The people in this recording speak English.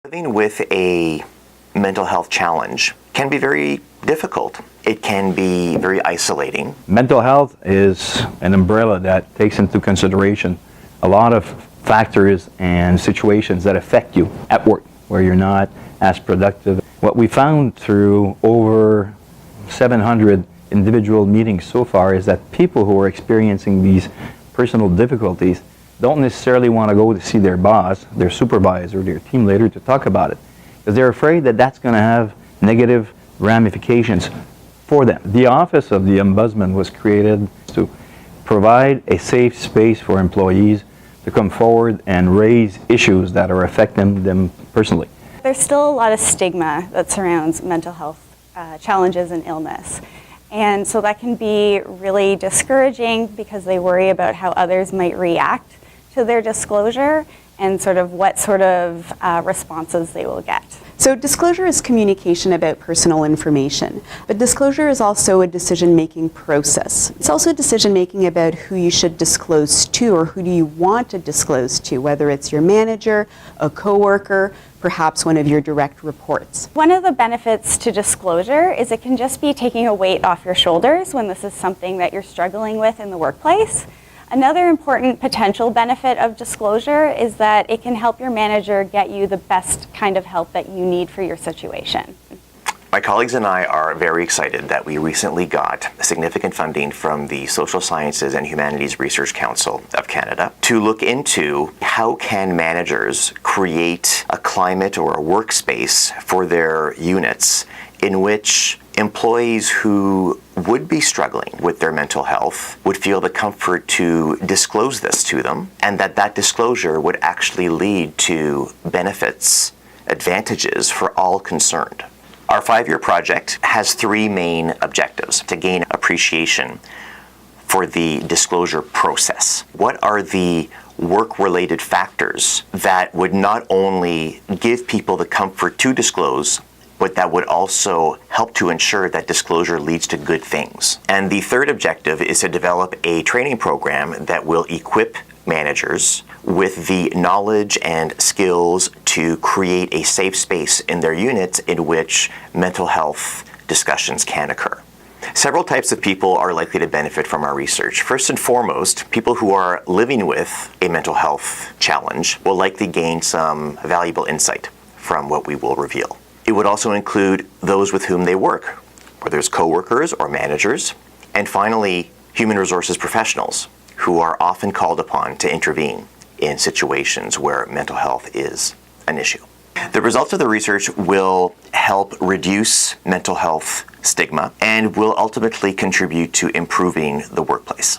Living with a mental health challenge can be very difficult. It can be very isolating. Mental health is an umbrella that takes into consideration a lot of factors and situations that affect you at work, where you're not as productive. What we found through over 700 individual meetings so far is that people who are experiencing these personal difficulties don't necessarily want to go to see their boss, their supervisor, their team leader to talk about it, because they're afraid that that's going to have negative ramifications for them. The Office of the Ombudsman was created to provide a safe space for employees to come forward and raise issues that are affecting them personally. There's still a lot of stigma that surrounds mental health challenges and illness. And so that can be really discouraging because they worry about how others might react to their disclosure and sort of what sort of responses they will get. So disclosure is communication about personal information, but disclosure is also a decision-making process. It's also a decision-making about who you should disclose to, or who do you want to disclose to, whether it's your manager, a coworker, perhaps one of your direct reports. One of the benefits to disclosure is it can just be taking a weight off your shoulders when this is something that you're struggling with in the workplace. Another important potential benefit of disclosure is that it can help your manager get you the best kind of help that you need for your situation. My colleagues and I are very excited that we recently got significant funding from the Social Sciences and Humanities Research Council of Canada to look into how can managers create a climate or a workspace for their units in which employees who would be struggling with their mental health would feel the comfort to disclose this to them, and that disclosure would actually lead to benefits, advantages for all concerned. Our 5-year project has 3 main objectives: to gain appreciation for the disclosure process. What are the work-related factors that would not only give people the comfort to disclose, but that would also help to ensure that disclosure leads to good things? And the third objective is to develop a training program that will equip managers with the knowledge and skills to create a safe space in their units in which mental health discussions can occur. Several types of people are likely to benefit from our research. First and foremost, people who are living with a mental health challenge will likely gain some valuable insight from what we will reveal. It would also include those with whom they work, whether it's coworkers or managers. And finally, human resources professionals who are often called upon to intervene in situations where mental health is an issue. The results of the research will help reduce mental health stigma and will ultimately contribute to improving the workplace.